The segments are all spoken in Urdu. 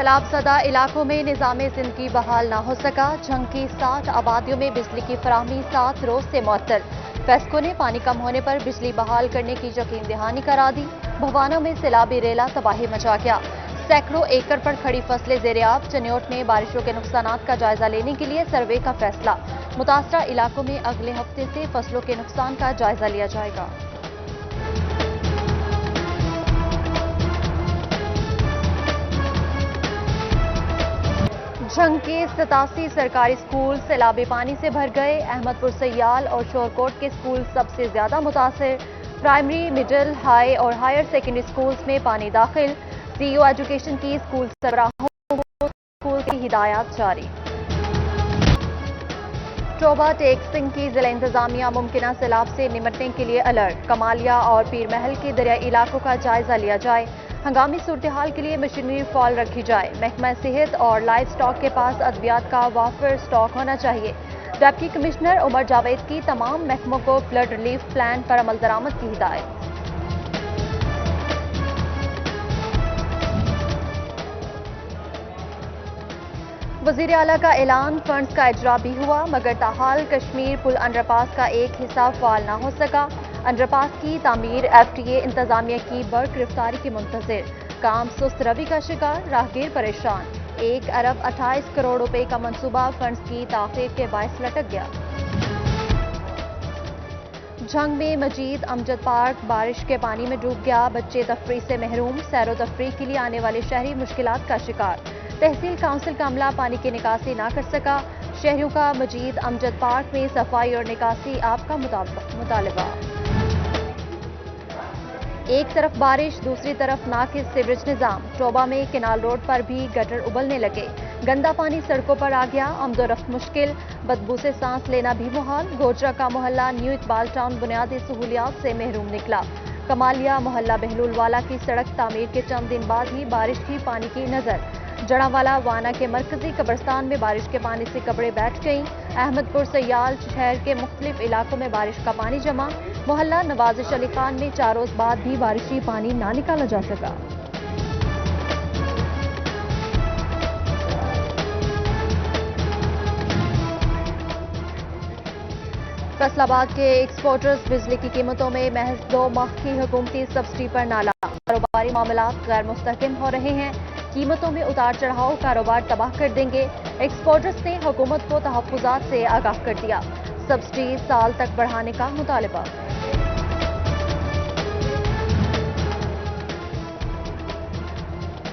سیلاب زدہ علاقوں میں نظام زندگی بحال نہ ہو سکا. جھنگ کی 60 آبادیوں میں بجلی کی فراہمی 7 روز سے معطل. فیسکو نے پانی کم ہونے پر بجلی بحال کرنے کی یقین دہانی کرا دی. بھوانا میں سیلابی ریلا تباہی مچا گیا. سینکڑوں ایکڑ پر کھڑی فصلیں زیر آب. چنیوٹ میں بارشوں کے نقصانات کا جائزہ لینے کے لیے سروے کا فیصلہ. متاثرہ علاقوں میں اگلے ہفتے سے فصلوں کے نقصان کا جائزہ لیا جائے گا. جھنگ کے 87 سرکاری اسکول سیلابی پانی سے بھر گئے. احمد پور سیال اور شورکوٹ کے اسکول سب سے زیادہ متاثر. پرائمری، مڈل، ہائی اور ہائر سیکنڈری اسکولز میں پانی داخل. سی ای او ایجوکیشن کی اسکول سربراہوں کو اسکول کی ہدایات جاری. ٹوبہ ٹیک سنگھ کی ضلع انتظامیہ ممکنہ سیلاب سے نمٹنے کے لیے الرٹ. کمالیہ اور پیر محل کے دریائی علاقوں کا جائزہ لیا جائے. ہنگامی صورتحال کے لیے مشینری فعال رکھی جائے. محکمہ صحت اور لائف سٹاک کے پاس ادویات کا وافر سٹاک ہونا چاہیے. ڈپٹی کمشنر عمر جاوید کی تمام محکموں کو فلڈ ریلیف پلان پر عمل درآمد کی ہدایت. وزیر اعلیٰ کا اعلان. فنڈز کا اجرا بھی ہوا مگر تاحال کشمیر پل انڈر پاس کا ایک حصہ فعال نہ ہو سکا. انڈر پاس کی تعمیر ایف ٹی اے انتظامیہ کی برگرفتاری کی منتظر. کام سست روی کا شکار. راہگیر پریشان. 1 ارب 28 کروڑ روپے کا منصوبہ فنڈز کی تاخیر کے باعث لٹک گیا. جھنگ میں مجید امجد پارک بارش کے پانی میں ڈوب گیا. بچے تفریح سے محروم. سیر و تفریح کے لیے آنے والے شہری مشکلات کا شکار. تحصیل کونسل کا عملہ پانی کی نکاسی نہ کر سکا. شہریوں کا مجید امجد پارک میں صفائی اور نکاسی آب کا مطالبہ. ایک طرف بارش دوسری طرف ناقص سیوریج نظام. ٹوبہ میں کینال روڈ پر بھی گٹر ابلنے لگے. گندا پانی سڑکوں پر آ گیا. آمد و رفت مشکل. بدبو سے سانس لینا بھی محال. گوجرا کا محلہ نیو اقبال ٹاؤن بنیادی سہولیات سے محروم نکلا. کمالیہ محلہ بہلول والا کی سڑک تعمیر کے چند دن بعد ہی بارش کی پانی کی نظر. جڑاوالا وانا کے مرکزی قبرستان میں بارش کے پانی سے قبریں بیٹھ گئیں. احمد پور سیال شہر کے مختلف علاقوں میں بارش کا پانی جمع. محلہ نوازش علی خان میں 4 روز بعد بھی بارشی پانی نہ نکالا جا سکا. فیصل آباد کے ایکسپورٹرز بجلی کی قیمتوں میں محض 2 ماہ کی حکومتی سبسڈی پر نالا. کاروباری معاملات غیر مستحکم ہو رہے ہیں. قیمتوں میں اتار چڑھاؤ کاروبار تباہ کر دیں گے. ایکسپورٹرز نے حکومت کو تحفظات سے آگاہ کر دیا. سبسڈی سال تک بڑھانے کا مطالبہ.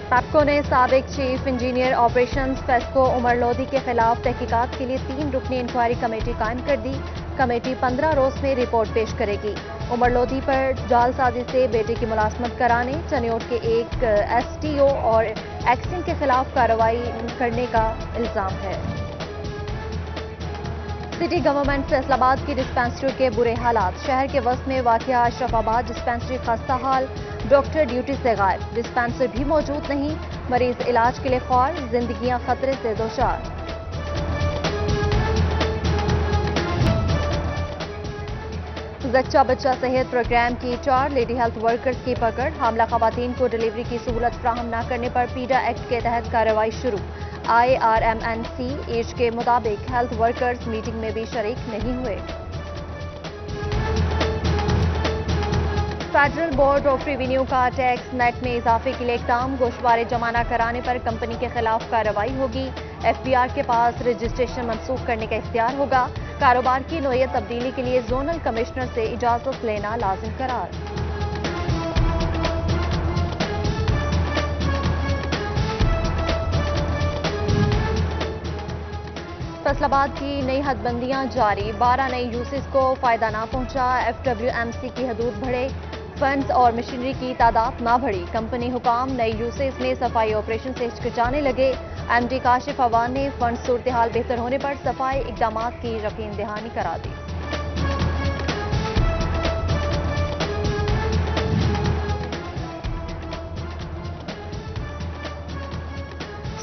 پیپکو نے سابق چیف انجینئر آپریشنز فیسکو عمر لودھی کے خلاف تحقیقات کے لیے 3 رکنی انکوائری کمیٹی قائم کر دی. کمیٹی 15 روز میں رپورٹ پیش کرے گی. عمر لودھی پر جعل سازی سے بیٹے کی ملازمت کرانے چنیوٹ کے ایک ایس ٹی او اور ایکسنگ کے خلاف کارروائی کرنے کا الزام ہے. سٹی گورنمنٹ فیصل آباد کی ڈسپنسری کے برے حالات. شہر کے وسط میں واقع اشرف آباد ڈسپنسری خستہ حال. ڈاکٹر ڈیوٹی سے غائب. ڈسپنسر بھی موجود نہیں. مریض علاج کے لیے خوار. زندگیاں خطرے سے دوچار. زچہ بچہ صحت پروگرام کی 4 لیڈی ہیلتھ ورکرز کی پکڑ. حاملہ خواتین کو ڈلیوری کی سہولت فراہم نہ کرنے پر پیڈا ایکٹ کے تحت کارروائی شروع. IRMNC ایج کے مطابق ہیلتھ ورکرز میٹنگ میں بھی شریک نہیں ہوئے. فیڈرل بورڈ آف ریونیو کا ٹیکس نیٹ میں اضافے کے لیے اقدام. گوشوارے جمع نہ کرانے پر کمپنی کے خلاف کارروائی ہوگی. FBR کے پاس رجسٹریشن منسوخ کرنے کا اختیار ہوگا. کاروبار کی نوعیت تبدیلی کے لیے زونل کمشنر سے اجازت لینا لازم قرار. فیصل آباد کی نئی حد بندیاں جاری. 12 نئی یوسز کو فائدہ نہ پہنچا. FWMC کی حدود بڑھے. فنڈز اور مشینری کی تعداد نہ بڑھی. کمپنی حکام نئی یوسز میں صفائی آپریشن سے ہچکچانے لگے. MD کاشف عوان نے فنڈ صورتحال بہتر ہونے پر صفائی اقدامات کی یقین دہانی کرا دی.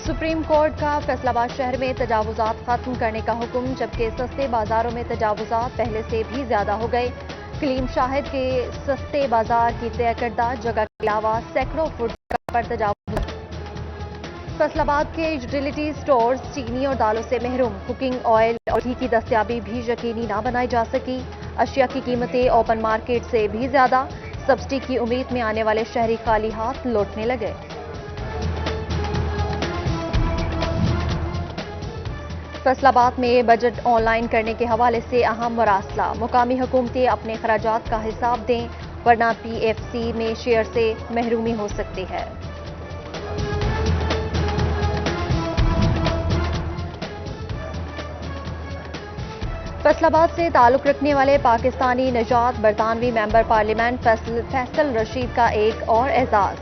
سپریم کورٹ کا فیصل آباد شہر میں تجاوزات ختم کرنے کا حکم. جبکہ سستے بازاروں میں تجاوزات پہلے سے بھی زیادہ ہو گئے. کلیم شاہد کے سستے بازار کی طے کردہ جگہ کے علاوہ سینکڑوں فٹ پر تجاوز. فیصل آباد کے یوٹیلیٹی سٹورز چینی اور دالوں سے محروم، کوکنگ آئل اور گھی کی دستیابی بھی یقینی نہ بنائی جا سکی، اشیاء کی قیمتیں اوپن مارکیٹ سے بھی زیادہ، سبسڈی کی امید میں آنے والے شہری خالی ہاتھ لوٹنے لگے۔ فیصل آباد میں بجٹ آن لائن کرنے کے حوالے سے اہم مراسلہ، مقامی حکومتیں اپنے اخراجات کا حساب دیں ورنہ پی ایف سی میں شیئر سے محرومی ہو سکتی ہے۔ فیصل آباد سے تعلق رکھنے والے پاکستانی نژاد برطانوی ممبر پارلیمنٹ فیصل رشید کا ایک اور اعزاز،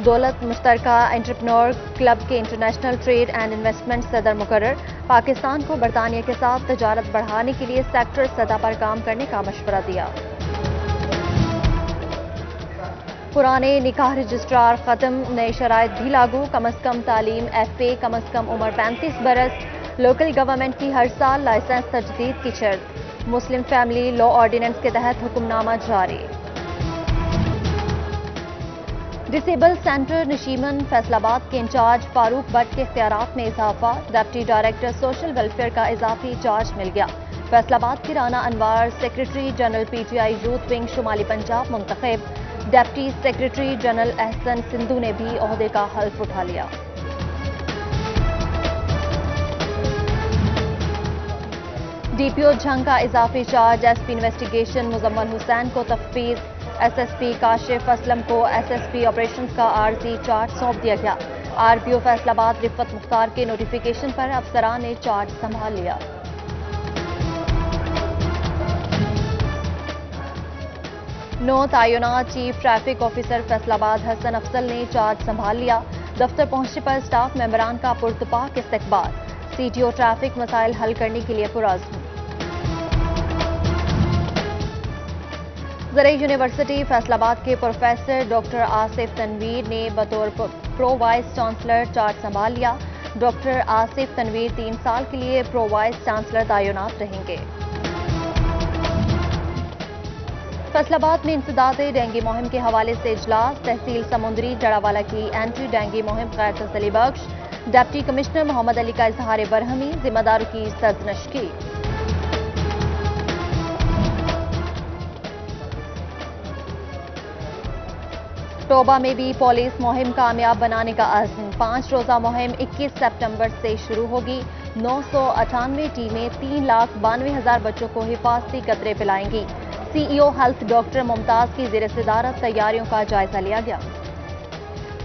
دولت مشترکہ انٹرپرینور کلب کے انٹرنیشنل ٹریڈ اینڈ انویسٹمنٹ صدر مقرر، پاکستان کو برطانیہ کے ساتھ تجارت بڑھانے کے لیے سیکٹر سطح پر کام کرنے کا مشورہ دیا۔ پرانے نکاح رجسٹرار ختم، نئے شرائط بھی لاگو، کم از کم تعلیم ایف اے، کم از کم عمر 35 برس، لوکل گورنمنٹ کی ہر سال لائسنس تجدید کی شرط، مسلم فیملی لا آرڈیننس کے تحت حکم نامہ جاری۔ ڈسیبل سینٹر نشیمن فیصل آباد کے انچارج فاروق بٹ کے اختیارات میں اضافہ، ڈپٹی ڈائریکٹر سوشل ویلفیئر کا اضافی چارج مل گیا، فیصل آباد کی Rana Anwar secretary general P T I youth wing شمالی پنجاب منتخب، deputy secretary general Ahsan Sindhu نے بھی عہدے کا حلف اٹھا لیا۔ ڈی پی او جھنگ کا اضافی charge, S P investigation Muzammil Hussain کو تفویض، S S P Kashif Aslam کو ایس ایس پی آپریشنز کا عارضی چارج سونپ دیا گیا، آر پی او فیصل آباد رفت مختار کے نوٹیفیکیشن پر افسران نے چارج سنبھال لیا۔ نو تعینات چیف ٹریفک آفیسر فیصل آباد حسن افضل نے چارج سنبھال لیا، دفتر پہنچنے پر اسٹاف ممبران کا پرتپاک استقبال، سی ٹی او ٹریفک مسائل حل کرنے کے لیے پرعزم۔ زرعی یونیورسٹی فیصل آباد کے پروفیسر ڈاکٹر آصف تنویر نے بطور پرو وائس چانسلر چارج سنبھال لیا، ڈاکٹر آصف تنویر 3 سال کے لیے پرو وائس چانسلر تعینات رہیں گے۔ فیصل آباد میں انسداد ڈینگی مہم کے حوالے سے اجلاس، تحصیل سمندری جڑاوالا کی اینٹی ڈینگی مہم غیر تسلی بخش، ڈپٹی کمشنر محمد علی کا اظہار برہمی، ذمہ داروں کی سرزنش کی۔ ٹوبہ میں بھی پولیس مہم کامیاب بنانے کا عزم، 5 روزہ مہم 21 سپتمبر سے شروع ہوگی، 998 ٹیمیں 3,92,000 بچوں کو حفاظتی قطرے پلائیں گی، سی ای او ہیلتھ ڈاکٹر ممتاز کی زیر صدارت تیاریوں کا جائزہ لیا گیا۔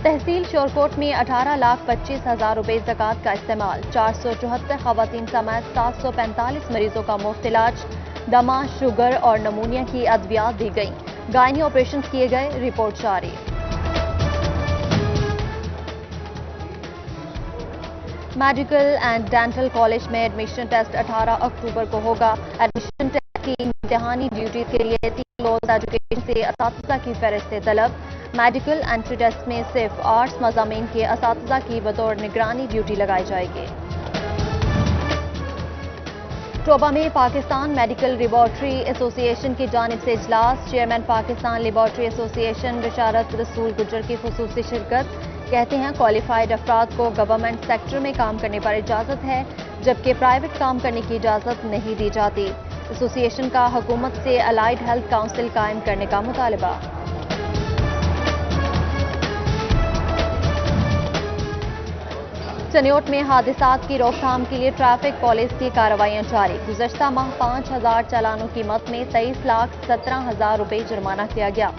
تحصیل شورکوٹ میں 18,25,000 روپے زکوٰۃ کا استعمال، 474 خواتین سمیت 745 مریضوں کا مفت علاج، دمہ، شوگر اور نمونیا کی ادویات دی گئیں، گائنی آپریشنز کیے گئے، رپورٹ جاری۔ میڈیکل اینڈ ڈینٹل کالج میں ایڈمیشن ٹیسٹ 18 اکتوبر کو ہوگا، ایڈمیشن ٹیسٹ کی امتحانی ڈیوٹی کے لیے 3 کلوز ایجوکیشن سے اساتذہ کی فہرست طلب، میڈیکل انٹری ٹیسٹ میں صرف آرٹس مضامین کے اساتذہ کی بطور نگرانی ڈیوٹی لگائی جائے گی۔ ٹوبہ میں پاکستان میڈیکل لیبارٹری ایسوسی ایشن کی جانب سے اجلاس، چیئرمین پاکستان لیبارٹری ایسوسی ایشن بشارت رسول گجر کی خصوصی شرکت، کہتے ہیں کوالیفائڈ افراد کو گورنمنٹ سیکٹر میں کام کرنے پر اجازت ہے جبکہ پرائیویٹ کام کرنے کی اجازت نہیں دی جاتی، ایسوسی ایشن کا حکومت سے الائیڈ ہیلتھ کونسل قائم کرنے کا مطالبہ۔ چنیوٹ میں حادثات کی روک تھام کے لیے ٹریفک پولیس کی کارروائیاں جاری، گزشتہ ماہ 5,000 چالانوں کی مد میں 23,17,000 روپے جرمانہ کیا گیا،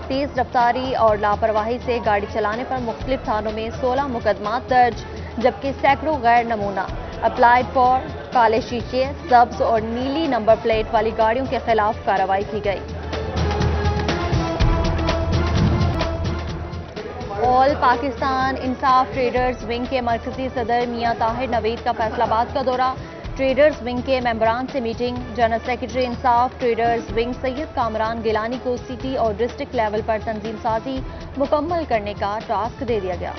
تیز رفتاری اور لاپرواہی سے گاڑی چلانے پر مختلف تھانوں میں 16 مقدمات درج، جبکہ سینکڑوں غیر نمونہ اپلائیڈ فار کالے شیشے، سبز اور نیلی نمبر پلیٹ والی گاڑیوں کے خلاف کارروائی کی گئی۔ آل پاکستان انصاف ٹریڈرز ونگ کے مرکزی صدر میاں طاہر نوید کا فیصل آباد کا دورہ، ٹریڈرز ونگ کے ممبران سے میٹنگ، جنرل سیکرٹری انصاف ٹریڈرز ونگ سید کامران گیلانی کو سٹی اور ڈسٹرکٹ لیول پر تنظیم سازی مکمل کرنے کا ٹاسک دے دیا گیا۔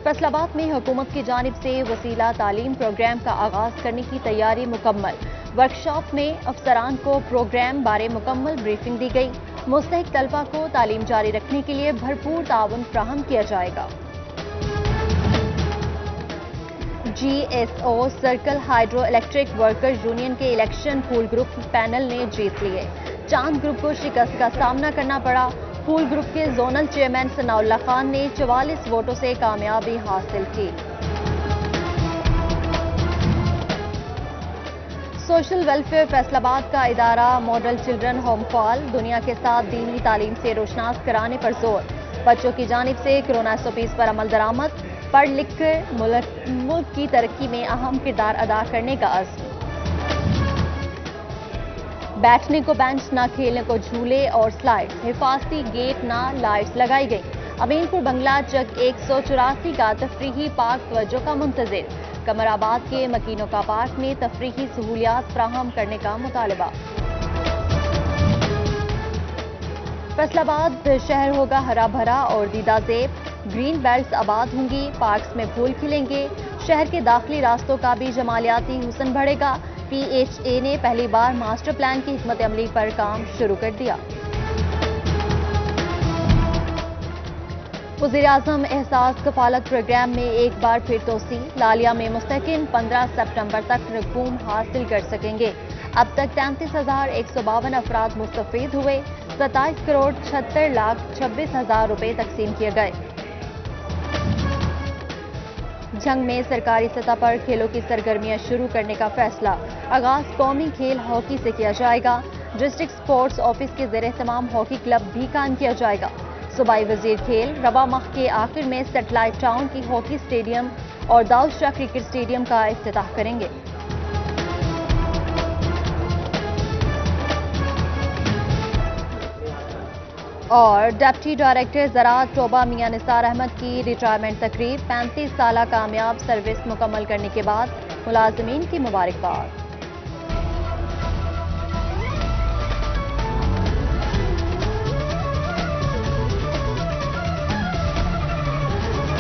فیصل آباد میں حکومت کی جانب سے وسیلہ تعلیم پروگرام کا آغاز کرنے کی تیاری مکمل، ورکشاپ میں افسران کو پروگرام بارے مکمل بریفنگ دی گئی، مستحق طلبہ کو تعلیم جاری رکھنے کے لیے بھرپور تعاون فراہم کیا جائے گا۔ GSO circle hydro electric workers union کے الیکشن پھول گروپ پینل نے جیت لیے۔ چاند گروپ کو شکست کا سامنا کرنا پڑا۔ پھول گروپ کے زونل چیئرمین ثناء اللہ خان نے 44 ووٹوں سے کامیابی حاصل کی۔ سوشل ویلفیئر فیصل آباد کا ادارہ ماڈل چلڈرن ہوم فال دنیا کے ساتھ دینی تعلیم سے روشناس کرانے پر زور۔ بچوں کی جانب سے کورونا SOPs پر عمل درآمد، پڑھ لکھ کر ملک کی ترقی میں اہم کردار ادا کرنے کا عزم۔ بیٹھنے کو بینچ نہ، کھیلنے کو جھولے اور سلائڈ، حفاظتی گیٹ نہ، لائٹس لگائی گئی۔ امین پور بنگلہ چک 184 کا تفریحی پارک توجہ کا منتظر۔ قمر آباد کے مکینوکا پارک میں تفریحی سہولیات فراہم کرنے کا مطالبہ۔ فیصل آباد شہر ہوگا ہرا بھرا اور دیدہ زیب، گرین بیلٹس آباد ہوں گی، پارکس میں پھول کھلیں گے، شہر کے داخلی راستوں کا بھی جمالیاتی حسن بڑھے گا۔ PHA نے پہلی بار ماسٹر پلان کی حکمت عملی پر کام شروع کر دیا۔ وزیراعظم احساس کفالت پروگرام میں ایک بار پھر توسیع، لالیہ میں مستحقین 15 سپٹمبر تک رقوم حاصل کر سکیں گے۔ اب تک 33,152 افراد مستفید ہوئے، 27 کروڑ 76 لاکھ 26 ہزار روپے تقسیم کیے گئے۔ جھنگ میں سرکاری سطح پر کھیلوں کی سرگرمیاں شروع کرنے کا فیصلہ، آغاز قومی کھیل ہاکی سے کیا جائے گا۔ ڈسٹرکٹ سپورٹس آفس کے زیر اہتمام ہاکی کلب بھی قائم کیا جائے گا۔ صوبائی وزیر کھیل رواں ماہ کے آخر میں سیٹلائٹ ٹاؤن کی ہاکی اسٹیڈیم اور داؤد شاہ کرکٹ اسٹیڈیم کا افتتاح کریں گے۔ اور ڈپٹی ڈائریکٹر زراعت ٹوبہ میاں نثار احمد کی ریٹائرمنٹ تقریب، 35 سالہ کامیاب سروس مکمل کرنے کے بعد ملازمین کی مبارکباد۔